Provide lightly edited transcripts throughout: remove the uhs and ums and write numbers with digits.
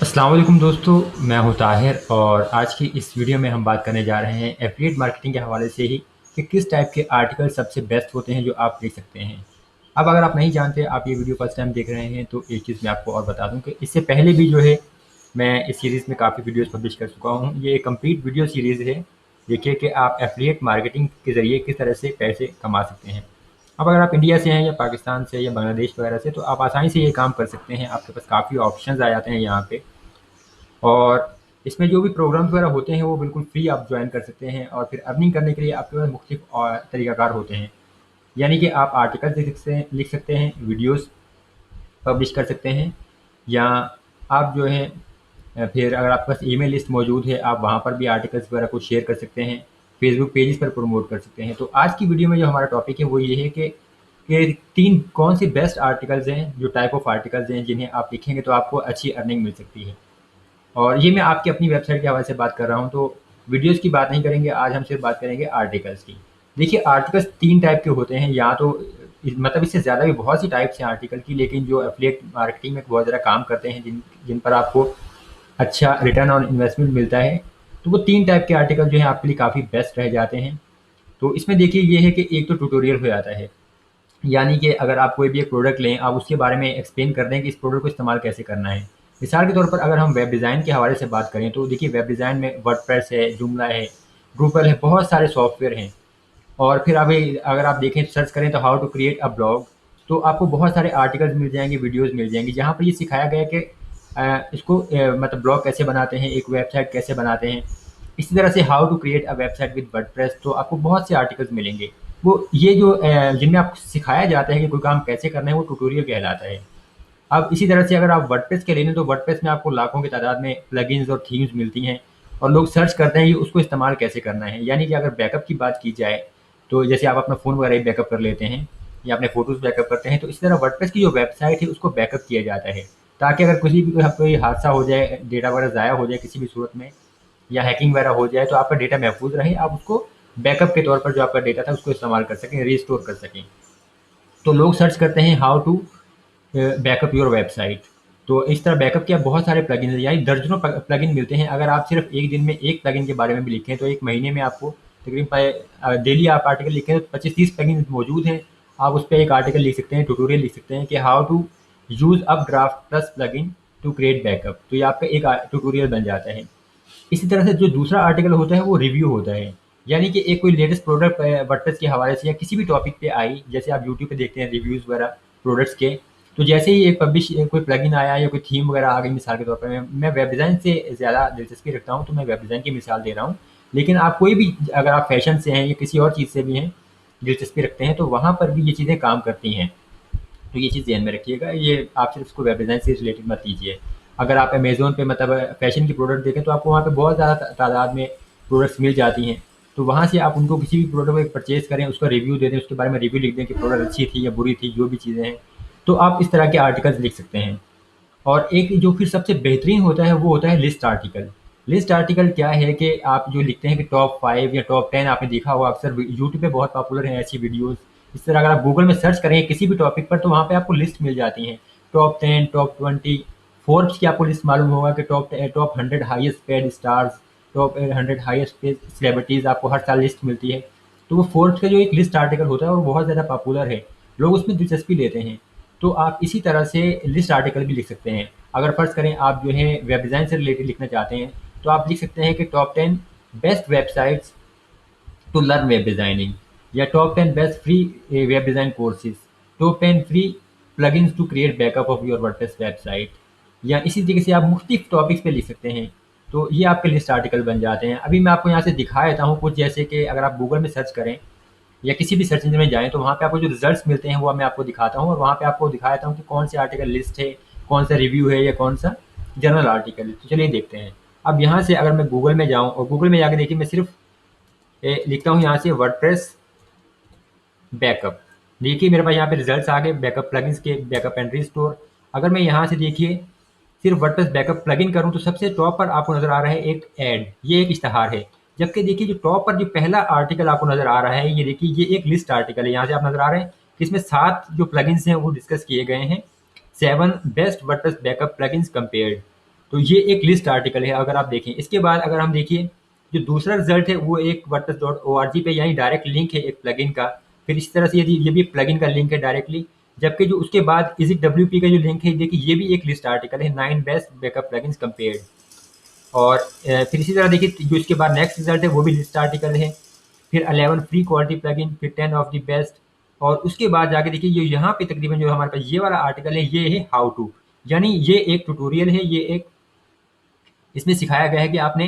अस्सलाम वालेकुम दोस्तों, मैं हूं ताहिर और आज की इस वीडियो में हम बात करने जा रहे हैं एफिलिएट मार्केटिंग के हवाले से ही कि किस टाइप के आर्टिकल सबसे बेस्ट होते हैं जो आप देख सकते हैं। अब अगर आप नहीं जानते, आप ये वीडियो फर्स्ट टाइम देख रहे हैं, तो एक चीज़ मैं आपको और बता दूं कि इससे पहले भी जो है मैं इस सीरीज़ में काफ़ी वीडियोज़ पब्लिश कर चुका हूँ। ये एक कंप्लीट वीडियो सीरीज़ है। देखिए कि आप एफिलिएट मार्केटिंग के ज़रिए किस तरह से पैसे कमा सकते हैं। अब अगर आप इंडिया से हैं या पाकिस्तान से या बांग्लादेश वगैरह से, तो आप आसानी से ये काम कर सकते हैं। आपके पास काफ़ी ऑप्शंस आ जाते हैं यहाँ पे। और इसमें जो भी प्रोग्राम्स वगैरह होते हैं वो बिल्कुल फ्री आप ज्वाइन कर सकते हैं और फिर अर्निंग करने के लिए आपके पास मुख्तलिफ तरीक़ाकार होते हैं। यानी कि आप आर्टिकल्स लिख सकते हैं, वीडियोस पब्लिश कर सकते हैं, या आप जो है फिर अगर आपके पास ईमेल लिस्ट मौजूद है, आप वहाँ पर भी आर्टिकल्स वगैरह को शेयर कर सकते हैं, फेसबुक पेजेस पर प्रमोट कर सकते हैं। तो आज की वीडियो में जो हमारा टॉपिक है वो ये है कि तीन कौन से बेस्ट आर्टिकल्स हैं, जो टाइप ऑफ आर्टिकल्स हैं जिन्हें आप लिखेंगे तो आपको अच्छी अर्निंग मिल सकती है। और ये मैं आपकी अपनी वेबसाइट के हवाले से बात कर रहा हूँ, तो वीडियोज़ की बात नहीं करेंगे, आज हम सिर्फ बात करेंगे आर्टिकल्स की। देखिए, आर्टिकल्स 3 टाइप के होते हैं, या तो मतलब इससे ज़्यादा भी बहुत सी टाइप्स हैं आर्टिकल की, लेकिन जो एफिलिएट मार्केटिंग में बहुत ज़्यादा काम करते हैं, जिन जिन पर आपको अच्छा रिटर्न ऑन इन्वेस्टमेंट मिलता है, तो वो 3 टाइप के आर्टिकल जो हैं आपके लिए काफ़ी बेस्ट रह जाते हैं। तो इसमें देखिए ये है कि एक तो ट्यूटोरियल हो जाता है, यानी कि अगर आप कोई भी एक प्रोडक्ट लें, आप उसके बारे में एक्सप्लेन कर दें कि इस प्रोडक्ट को इस्तेमाल कैसे करना है। मिसाल के तौर पर अगर हम वेब डिज़ाइन के हवाले से बात करें, तो देखिए वेब डिज़ाइन में वर्डप्रेस है, जुमला है, ड्रूपल है, बहुत सारे सॉफ्टवेयर हैं। और फिर अभी अगर आप देखें, सर्च करें तो how to create a blog, तो आपको बहुत सारे आर्टिकल्स मिल जाएँगे, वीडियोज़ मिल जाएँगी, जहाँ पर ये सिखाया गया है कि इसको मतलब ब्लॉग कैसे बनाते हैं, एक वेबसाइट कैसे बनाते हैं। इसी तरह से how to create a website with WordPress, तो आपको बहुत से आर्टिकल्स मिलेंगे। वो ये जो जिनमें आपको सिखाया जाता है कि कोई काम कैसे करना है, वो ट्यूटोरियल कहलाता है। अब इसी तरह से अगर आप वर्डप्रेस के ले लें, तो वर्डप्रेस में आपको लाखों की तादाद में प्लगइन्स और थीम्स मिलती हैं, और लोग सर्च करते हैं कि उसको इस्तेमाल कैसे करना है। यानी कि अगर बैकअप की बात की जाए, तो जैसे आप अपना फ़ोन वगैरह ही बैकअप कर लेते हैं या अपने फ़ोटोज़ बैकअप करते हैं, तो इसी तरह वर्डप्रेस की जो वेबसाइट है उसको बैकअप किया जाता है, ताकि अगर किसी भी कोई हादसा हो जाए, डेटा वगैरह ज़ाया हो जाए किसी भी सूरत में, या हैकिंग वगैरह हो जाए, तो आपका डेटा महफूज रहे, आप उसको बैकअप के तौर पर जो आपका डेटा था उसको इस्तेमाल कर सकें, रीस्टोर कर सकें। तो लोग सर्च करते हैं how to backup your website. तो इस तरह बैकअप के बहुत सारे प्लगइन हैं, यानी दर्जनों प्लगइन मिलते हैं। अगर आप सिर्फ एक दिन में एक प्लगइन के बारे में भी लिखें, तो एक महीने में आपको तकरीबन डेली आप आर्टिकल लिखें तो 25-30 प्लगइन मौजूद हैं। आप उस पर एक आर्टिकल लिख सकते हैं, ट्यूटोरियल लिख सकते हैं कि how to use updraft plus plugin to create backup, तो ये आपका एक ट्यूटोरियल बन जाता है। इसी तरह से जो दूसरा आर्टिकल होता है वो रिव्यू होता है, यानी कि एक कोई लेटेस्ट प्रोडक्ट वर्डप्रेस के हवाले से या किसी भी टॉपिक पे आई, जैसे आप यूट्यूब पे देखते हैं रिव्यूज़ वगैरह प्रोडक्ट्स के, तो जैसे ही एक कोई प्लगइन आया या कोई थीम वगैरह आ गई, मिसाल के तौर पर मैं वेब डिज़ाइन से ज़्यादा दिलचस्पी रखता हूँ, तो मैं वेब डिज़ाइन की मिसाल दे रहा हूँ। लेकिन आप कोई भी, अगर आप फैशन से हैं या किसी और चीज़ से भी हैं, दिलचस्पी रखते हैं, तो वहाँ पर भी ये चीज़ें काम करती हैं। तो ये चीज़ ध्यान में रखिएगा, ये आप सिर्फ इसको वेब डिज़ाइन से रिलेटेड मत कीजिए। अगर आप अमेज़न पे मतलब फ़ैशन की प्रोडक्ट देखें, तो आपको वहाँ पे बहुत ज़्यादा तादाद में प्रोडक्ट्स मिल जाती हैं। तो वहाँ से आप उनको किसी भी प्रोडक्ट को परचेज़ करें, उसका रिव्यू दे दें, उसके बारे में रिव्यू लिख दें कि प्रोडक्ट अच्छी थी या बुरी थी, जो भी चीज़ें हैं। तो आप इस तरह के आर्टिकल्स लिख सकते हैं। और एक जो फिर सबसे बेहतरीन होता है वो होता है लिस्ट आर्टिकल। लिस्ट आर्टिकल क्या है कि आप जो लिखते हैं कि टॉप 5 या टॉप 10, आपने देखा होगा अक्सर यूट्यूब पे बहुत पॉपुलर हैं ऐसी वीडियोज़। इस तरह अगर आप गूगल में सर्च करें किसी भी टॉपिक पर, तो वहाँ पे आपको लिस्ट मिल जाती हैं। टॉप 10, टॉप 20, फोर्ब्स की आपको लिस्ट मालूम होगा कि top 100 highest paid stars, top 100 highest paid celebrities, आपको हर साल लिस्ट मिलती है। तो वो फोर्ब्स का जो एक लिस्ट आर्टिकल होता है वो बहुत ज़्यादा पॉपुलर है, लोग उसमें दिलचस्पी लेते हैं। तो आप इसी तरह से लिस्ट आर्टिकल भी लिख सकते हैं। अगर फ़र्ज़ करें आप जो है वेब डिज़ाइन से रिलेटेड लिखना चाहते हैं, तो आप लिख सकते हैं कि top 10 best websites to learn web designing, या top 10 best free web design courses, top 10 free plugins to create backup of your WordPress website, या इसी तरीके से आप मुख्तलिफ टॉपिक्स पे लिख सकते हैं। तो ये आपके लिस्ट आर्टिकल बन जाते हैं। अभी मैं आपको यहाँ से दिखा देता हूँ कुछ, जैसे कि अगर आप गूगल में सर्च करें या किसी भी सर्च इंजन में जाएँ, तो वहाँ पे आपको जो रिज़ल्ट्स मिलते हैं वो मैं आपको दिखाता हूँ, और वहाँ पे आपको दिखा देता हूँ कि कौन से आर्टिकल लिस्ट है, कौन सा रिव्यू है, या कौन सा जनरल आर्टिकल है। तो चलिए देखते हैं। अब यहाँ से अगर मैं गूगल में जाऊँ और गूगल में जाके देखिए, मैं सिर्फ़ लिखता हूँ यहाँ से वर्डप्रेस बैकअप। देखिए मेरे पास यहाँ पे रिज़ल्ट्स आ गए बैकअप प्लगइन्स के, बैकअप एंड रिस्टोर। अगर मैं यहाँ से देखिए सिर्फ वर्डप्रेस बैकअप प्लगइन करूँ, तो सबसे टॉप पर आपको नज़र आ रहा है एक ऐड, ये एक इश्तहार है। जबकि देखिए जो टॉप पर जो पहला आर्टिकल आपको नज़र आ रहा है, ये देखिए ये एक लिस्ट आर्टिकल है। यहाँ से आप नज़र आ रहे हैं कि इसमें 7 जो प्लगइन्स हैं वो डिस्कस किए गए हैं। 7 best WordPress backup plugins compared. तो ये एक लिस्ट आर्टिकल है अगर आप देखें। इसके बाद अगर हम देखिए जो दूसरा रिजल्ट है वो एक WordPress dot O R G पे यानी डायरेक्ट लिंक है एक प्लगइन का। फिर इस तरह से ये भी प्लगइन का लिंक है डायरेक्टली। जबकि जो उसके बाद इजिट डब्ल्यू पी का जो लिंक है देखिए ये भी एक लिस्ट आर्टिकल है, 9 बेस्ट बैकअप प्लगइन्स कंपेयर्ड। और फिर इसी तरह देखिए जो इसके बाद नेक्स्ट रिजल्ट है वो भी लिस्ट आर्टिकल है। फिर 11 फ्री क्वालिटी प्लगइन, फिर 10 ऑफ द बेस्ट। और उसके बाद जाके देखिए ये यहाँ पे तकरीबन जो हमारे पास ये वाला आर्टिकल है ये है हाउ टू, यानी ये एक ट्यूटोरियल है, ये एक इसमें सिखाया गया है कि आपने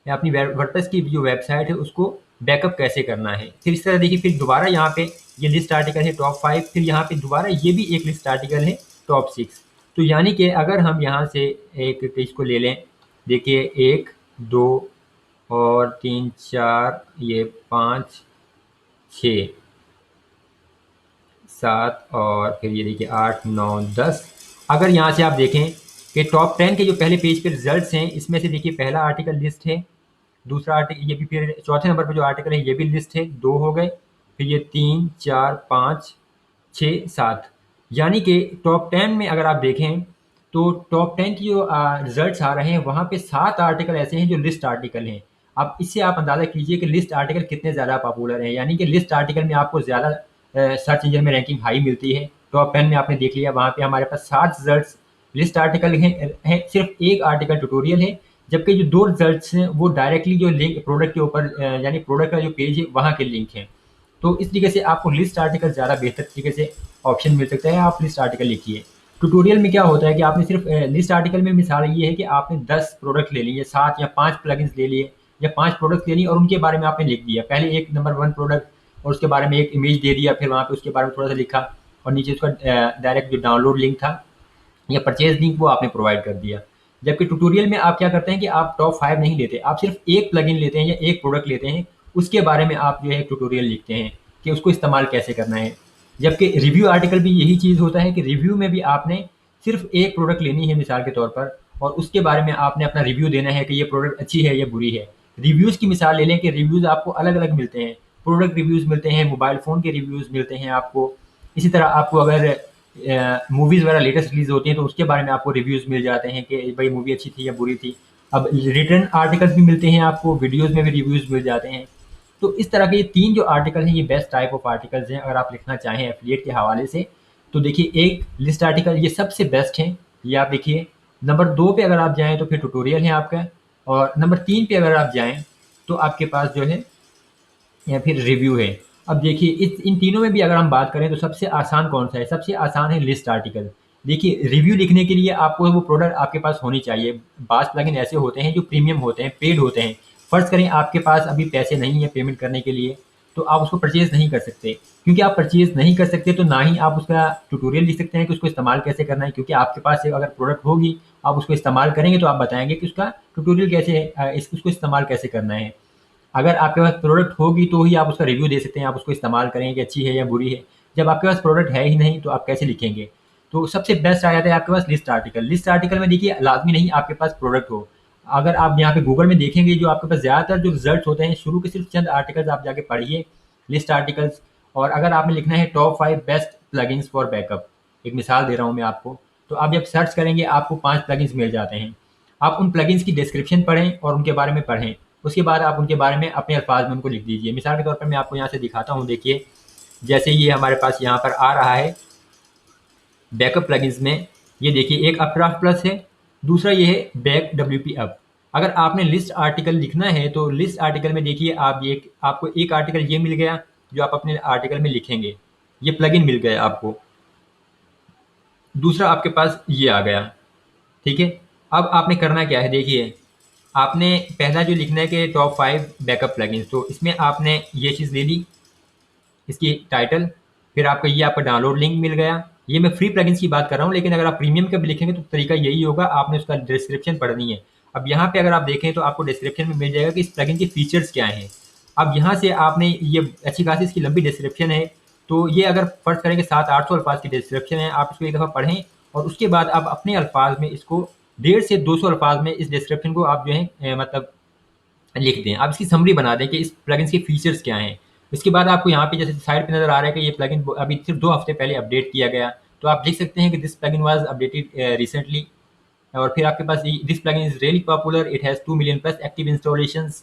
अपनी वर्डप्रेस की जो वेबसाइट है उसको बैकअप कैसे करना है। फिर इस तरह देखिए फिर दोबारा यहाँ पे ये लिस्ट आर्टिकल है टॉप 5, फिर यहाँ पे दोबारा ये भी एक लिस्ट आर्टिकल है टॉप 6। तो यानी कि अगर हम यहाँ से एक इसको ले लें, देखिए 1 2 और 3 4 ये 5 6 7 और फिर ये देखिए 8 9 10। अगर यहाँ से आप देखें कि टॉप 10 के जो पहले पेज पे रिजल्ट्स हैं इसमें से देखिए पहला आर्टिकल लिस्ट है, दूसरा आर्टिकल ये भी, फिर चौथे नंबर पे जो आर्टिकल है ये भी लिस्ट है, 2 हो गए, फिर ये 3 4 5 6 7। यानी कि टॉप 10 में अगर आप देखें तो टॉप 10 की जो रिजल्ट्स आ रहे हैं वहाँ पे 7 आर्टिकल ऐसे हैं जो लिस्ट आर्टिकल हैं। अब इससे आप अंदाज़ा कीजिए कि लिस्ट आर्टिकल कितने ज़्यादा पॉपुलर हैं, यानी कि लिस्ट आर्टिकल में आपको ज़्यादा सर्च इंजन में रैंकिंग हाई मिलती है। टॉप 10 में आपने देख लिया वहाँ पे हमारे पास 7 रिजल्ट्स लिस्ट आर्टिकल हैं, सिर्फ एक आर्टिकल ट्यूटोरियल है। जबकि जो 2 रिजल्ट्स हैं वो डायरेक्टली जो लिंक प्रोडक्ट के ऊपर यानी प्रोडक्ट का जो पेज है वहाँ के लिंक हैं। तो इस तरीके से आपको लिस्ट आर्टिकल ज़्यादा बेहतर तरीके से ऑप्शन मिल सकता है, आप लिस्ट आर्टिकल लिखिए। ट्यूटोरियल में क्या होता है कि आपने सिर्फ लिस्ट आर्टिकल में मिसाल ये है कि आपने 10 प्रोडक्ट ले लिए, 7 या 5 प्लगइन्स ले लिए या 5 प्रोडक्ट ले लिए और उनके बारे में आपने लिख दिया। पहले एक नंबर 1 प्रोडक्ट और उसके बारे में एक इमेज दे दिया, फिर वहाँ पे उसके बारे में थोड़ा सा लिखा और नीचे उसका डायरेक्ट जो डाउनलोड लिंक था या परचेज लिंक वो आपने प्रोवाइड कर दिया। जबकि ट्यूटोरियल में आप क्या करते हैं कि आप टॉप 5 नहीं लेते, आप सिर्फ एक प्लगइन लेते हैं या एक प्रोडक्ट लेते हैं, उसके बारे में आप जो है ट्यूटोरियल लिखते हैं कि उसको इस्तेमाल कैसे करना है। जबकि रिव्यू आर्टिकल भी यही चीज़ होता है कि रिव्यू में भी आपने सिर्फ एक प्रोडक्ट लेनी है मिसाल के तौर पर और उसके बारे में आपने अपना रिव्यू देना है कि ये प्रोडक्ट अच्छी है या बुरी है। रिव्यूज़ की मिसाल ले लें कि रिव्यूज़ आपको अलग अलग मिलते हैं, प्रोडक्ट रिव्यूज़ मिलते हैं, मोबाइल फ़ोन के रिव्यूज़ मिलते हैं आपको। इसी तरह आपको अगर मूवीज़ वगैरह लेटेस्ट रिलीज़ होती हैं तो उसके बारे में आपको रिव्यूज़ मिल जाते हैं कि भाई मूवी अच्छी थी या बुरी थी। अब रिटन आर्टिकल्स भी मिलते हैं आपको, वीडियोज़ में भी रिव्यूज़ मिल जाते हैं। तो इस तरह के ये 3 जो आर्टिकल हैं ये बेस्ट टाइप ऑफ आर्टिकल्स हैं अगर आप लिखना चाहें एफ़िलिएट के हवाले से। तो देखिए एक लिस्ट आर्टिकल ये सबसे बेस्ट है, ये आप देखिए। नंबर 2 पे अगर आप जाएँ तो फिर ट्यूटोरियल है आपका और नंबर 3 पे अगर आप जाएँ तो आपके पास जो है या फिर रिव्यू है। अब देखिए इन तीनों में भी अगर हम बात करें तो सबसे आसान कौन-सा है? सबसे आसान है लिस्ट आर्टिकल। देखिए रिव्यू लिखने के लिए आपको वो प्रोडक्ट आपके पास होनी चाहिए। बाज़ प्लगइन ऐसे होते हैं जो प्रीमियम होते हैं, पेड होते हैं। फ़र्ज़ करें आपके पास अभी पैसे नहीं है पेमेंट करने के लिए, तो आप उसको परचेज़ नहीं कर सकते। क्योंकि आप परचेज़ नहीं कर सकते तो ना ही आप उसका ट्यूटोरियल लिख सकते हैं कि उसको इस्तेमाल कैसे करना है, क्योंकि आपके पास एक अगर प्रोडक्ट होगी, आप उसको इस्तेमाल करेंगे तो आप बताएँगे कि उसका ट्यूटोरियल कैसे उसको इस्तेमाल कैसे करना है। अगर आपके पास प्रोडक्ट होगी तो ही आप उसका रिव्यू दे सकते हैं, आप उसको इस्तेमाल करेंगे कि अच्छी है या बुरी है। जब आपके पास प्रोडक्ट है ही नहीं तो आप कैसे लिखेंगे? तो सबसे बेस्ट आ जाता है आपके पास लिस्ट आर्टिकल। लिस्ट आर्टिकल में देखिए लाज़मी नहीं आपके पास प्रोडक्ट हो। अगर आप यहाँ पे गूगल में देखेंगे जो आपके पास ज़्यादातर जो रिज़ल्ट्स होते हैं शुरू के सिर्फ चंद आर्टिकल्स आप जाके पढ़िए, लिस्ट आर्टिकल्स। और अगर आपने लिखना है top 5 best plugins for backup, एक मिसाल दे रहा हूँ मैं आपको, तो आप जब सर्च करेंगे आपको 5 प्लगइन्स मिल जाते हैं। आप उन प्लगइन्स की डिस्क्रिप्शन पढ़ें और उनके बारे में पढ़ें। उसके बाद आप उनके बारे में अपने अल्फाज में उनको लिख दीजिए। मिसाल के तौर पर मैं आपको यहाँ से दिखाता हूँ, देखिए जैसे ये हमारे पास यहाँ पर आ रहा है बैकअप प्लगइन्स में, ये देखिए एक अपड्राफ्ट प्लस है, दूसरा ये है बैक डब्ल्यूपी अप। अगर आपने लिस्ट आर्टिकल लिखना है तो लिस्ट आर्टिकल में देखिए आप ये आपको एक आर्टिकल ये मिल गया जो आप अपने आर्टिकल में लिखेंगे, ये प्लगइन मिल गया आपको। दूसरा आपके पास ये आ गया, ठीक है। अब आपने करना क्या है, देखिए आपने पहला जो लिखना है कि टॉप 5 बैकअप प्लगइन्स, तो इसमें आपने ये चीज़ ले ली, इसकी टाइटल, फिर आपका ये आपका डाउनलोड लिंक मिल गया। ये मैं फ्री प्लगइन्स की बात कर रहा हूँ, लेकिन अगर आप प्रीमियम का भी लिखेंगे तो तरीका यही होगा, आपने उसका डिस्क्रिप्शन पढ़नी है। अब यहाँ पे अगर आप देखें तो आपको डिस्क्रिप्शन में मिल जाएगा कि इस प्लगइन के फीचर्स क्या हैं। अब यहाँ से आपने ये अच्छी खासी इसकी लंबी डिस्क्रिप्शन है, तो ये अगर फ़र्ज़ करें कि 700-800 अल्फाज की डिस्क्रिप्शन है, आप इसको एक दफ़ा पढ़ें और उसके बाद आप अपने अल्फाज में इसको 1.5 से 200 अल्फाज में इस डिस्क्रिप्शन को आप जो है मतलब लिख दें। आप इसकी समरी बना दें कि इस प्लगइन्स के फीचर्स क्या हैं। इसके बाद आपको यहाँ पे जैसे साइड पे नज़र आ रहा है कि ये प्लगइन अभी सिर्फ 2 हफ्ते पहले अपडेट किया गया, तो आप लिख सकते हैं कि this plugin was updated recently. और फिर आपके पास this plugin is really popular, it has 2 million plus active installations,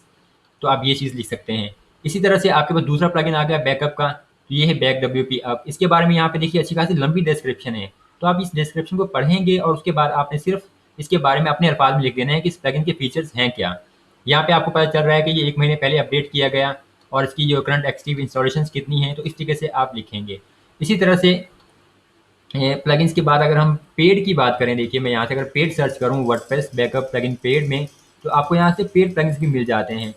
तो आप ये चीज़ लिख सकते हैं। इसी तरह से आपके पास दूसरा प्लगइन आ गया बैकअप का, तो ये है बैक डब्ल्यूपी। अब इसके बारे में यहाँ पे देखिए अच्छी खासी लंबी डिस्क्रिप्शन है, तो आप इस डिस्क्रिप्शन को पढ़ेंगे और उसके बाद आपने सिर्फ इसके बारे में अपने अल्फाज में लिख देना है कि इस प्लगइन के फीचर्स हैं क्या। यहाँ पे आपको पता चल रहा है कि ये 1 महीने पहले अपडेट किया गया और इसकी जो करंट एक्टिव इंस्टॉलेशंस कितनी हैं, तो इस तरीके से आप लिखेंगे। इसी तरह से प्लगइन्स के बाद अगर हम पेड की बात करें, देखिए मैं यहाँ से अगर पेड सर्च करूँ वर्डप्रेस बैकअप प्लगइन पेड में, तो आपको यहाँ से पेड प्लगइन्स भी मिल जाते हैं।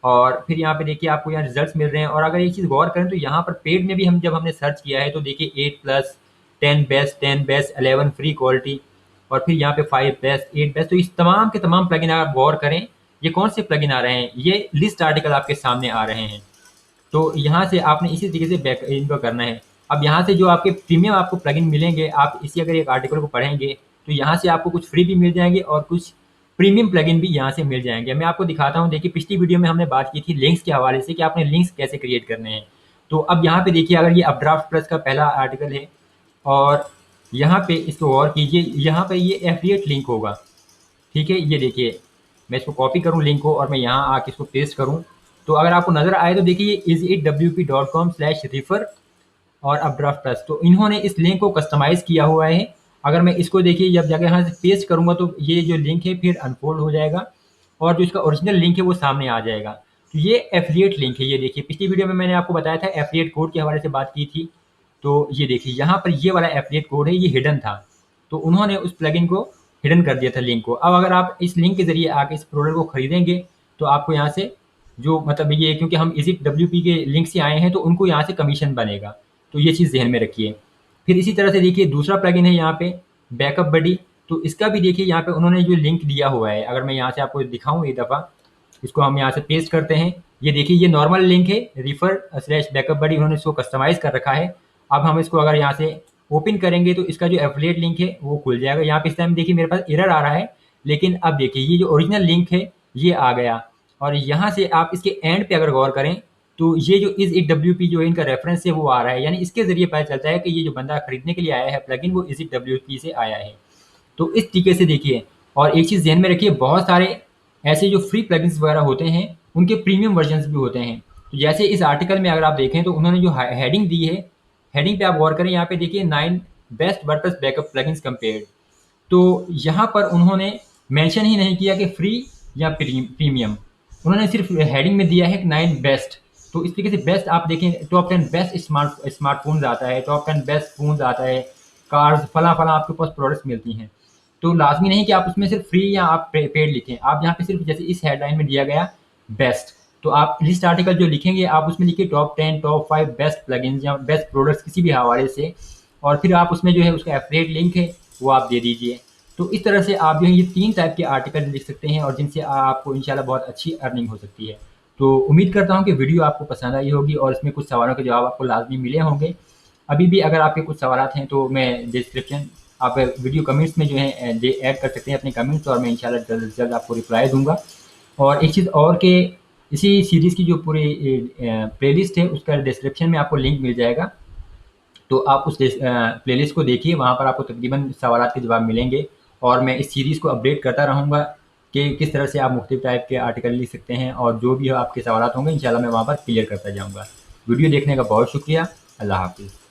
और फिर यहाँ पे देखिए आपको यहाँ रिजल्ट्स मिल रहे हैं। और अगर एक चीज़ गौर करें तो यहाँ पर पेड में भी हम जब हमने सर्च किया है तो देखिए 8 प्लस, 10 बेस्ट, 11 फ्री क्वालिटी, और फिर यहाँ पे 5 बेस्ट, 8 बेस्ट, तो इस तमाम के तमाम प्लगइन आप गौर करें ये कौन से प्लगइन आ रहे हैं, ये लिस्ट आर्टिकल आपके सामने आ रहे हैं। तो यहाँ से आपने इसी तरीके से बैक इनको करना है। अब यहाँ से जो आपके प्रीमियम आपको प्लगइन मिलेंगे, आप इसी अगर एक आर्टिकल को पढ़ेंगे तो यहाँ से आपको कुछ फ्री भी मिल जाएंगे और कुछ प्रीमियम प्लगइन भी यहाँ से मिल जाएंगे। मैं आपको दिखाता हूँ, देखिए पिछली वीडियो में हमने बात की थी लिंक्स के हवाले से कि आपने लिंक्स कैसे क्रिएट करने हैं। तो अब यहाँ पे देखिए अगर ये अपड्राफ्ट प्लस का पहला आर्टिकल है और यहाँ पे इसको गौर कीजिए, यहाँ पे ये एफिलिएट लिंक होगा, ठीक है। ये देखिए मैं इसको कॉपी करूँ लिंक को और मैं यहाँ आके इसको पेस्ट करूँ, तो अगर आपको नज़र आए तो देखिए ये isitwp.com/refer और अपड्राफ्ट प्लस, तो इन्होंने इस लिंक को कस्टमाइज़ किया हुआ है। अगर मैं इसको देखिए जब जाके यहाँ से पेस्ट करूँगा तो ये जो लिंक है फिर अनफोल्ड हो जाएगा और जो इसका ओरिजिनल लिंक है वो सामने आ जाएगा। तो ये एफिलिएट लिंक है। ये देखिए पिछली वीडियो में मैंने आपको बताया था एफिलिएट कोड के हवाले से बात की थी, तो ये देखिए यहाँ पर ये वाला एफिलिएट कोड है, ये हिडन था, तो उन्होंने उस प्लगइन को हिडन कर दिया था लिंक को। अब अगर आप इस लिंक के ज़रिए आके इस प्रोडक्ट को खरीदेंगे तो आपको यहाँ से जो मतलब ये क्योंकि हम इसी डब्ल्यूपी के लिंक से आए हैं तो उनको यहाँ से कमीशन बनेगा, तो ये चीज़ ज़हन में रखिए। फिर इसी तरह से देखिए दूसरा प्लगइन है यहाँ पे बैकअप बडी, तो इसका भी देखिए यहाँ पे उन्होंने जो लिंक दिया हुआ है, अगर मैं यहाँ से आपको दिखाऊँ एक दफ़ा, इसको हम यहाँ से पेस्ट करते हैं। ये देखिए ये नॉर्मल लिंक है refer/बैकअप बडी, उन्होंने इसको कस्टमाइज़ कर रखा है। अब हम इसको अगर यहाँ से ओपन करेंगे तो इसका जो एफिलिएट लिंक है वो खुल जाएगा। यहाँ पे इस टाइम देखिए मेरे पास एरर आ रहा है, लेकिन अब देखिए ये जो ओरिजिनल लिंक है ये आ गया। और यहाँ से आप इसके एंड पे अगर गौर करें तो ये जो isitwp जो इनका रेफरेंस है वो आ रहा है, यानी इसके ज़रिए पता चलता है कि ये जो बंदा खरीदने के लिए आया है प्लगइन वो isitwp से आया है। तो इस तरीके से देखिए, और एक चीज़ ध्यान में रखिए बहुत सारे ऐसे जो फ्री प्लगइन्स वगैरह होते हैं उनके प्रीमियम वर्जन्स भी होते हैं। तो जैसे इस आर्टिकल में अगर आप देखें तो उन्होंने जो हेडिंग दी है, हेडिंग पे आप गौर करें, यहाँ पे देखिए 9 best WordPress backup plugins compared, तो यहाँ पर उन्होंने मेंशन ही नहीं किया कि फ्री या प्रीमियम, उन्होंने सिर्फ हेडिंग में दिया है 9 बेस्ट। तो इस तरीके से बेस्ट आप देखें टॉप 10 बेस्ट स्मार्टफोन्स आता है, टॉप 10 बेस्ट फोन्स आता है, कार्स फला फला आपके पास प्रोडक्ट्स मिलती हैं। तो लाजमी नहीं कि आप उसमें सिर्फ फ्री या आप पेड लिखें, आप यहाँ पे सिर्फ जैसे इस हेडलाइन में दिया गया बेस्ट, तो आप लिस्ट आर्टिकल जो लिखेंगे आप उसमें लिखिए टॉप 10 टॉप 5 बेस्ट प्लगइन्स या बेस्ट प्रोडक्ट्स किसी भी हवाले से, और फिर आप उसमें जो है उसका एफिलिएट लिंक है वो आप दे दीजिए। तो इस तरह से आप जो है ये 3 टाइप के आर्टिकल लिख सकते हैं और जिनसे आपको इंशाल्लाह बहुत अच्छी अर्निंग हो सकती है। तो उम्मीद करता हूँ कि वीडियो आपको पसंद आई होगी और इसमें कुछ सवालों के जवाब आपको लाजमी मिले होंगे। अभी भी अगर आपके कुछ सवाल हैं तो मैं डिस्क्रिप्शन आप वीडियो कमेंट्स में जो है ऐड कर सकते हैं अपने कमेंट्स, और मैं इंशाल्लाह जल्द से जल्द आपको रिप्लाई दूंगा। और एक चीज़ और कि इसी सीरीज़ की जो पूरी प्लेलिस्ट है उसका डिस्क्रिप्शन में आपको लिंक मिल जाएगा, तो आप उस प्लेलिस्ट को देखिए, वहाँ पर आपको तकरीबन सवालात के जवाब मिलेंगे। और मैं इस सीरीज़ को अपडेट करता रहूँगा कि किस तरह से आप मुख्तलिफ टाइप के आर्टिकल लिख सकते हैं, और जो भी आपके सवालात होंगे इंशाल्लाह मैं वहाँ पर क्लियर करता जाऊँगा। वीडियो देखने का बहुत शुक्रिया। अल्लाह हाफ़िज़।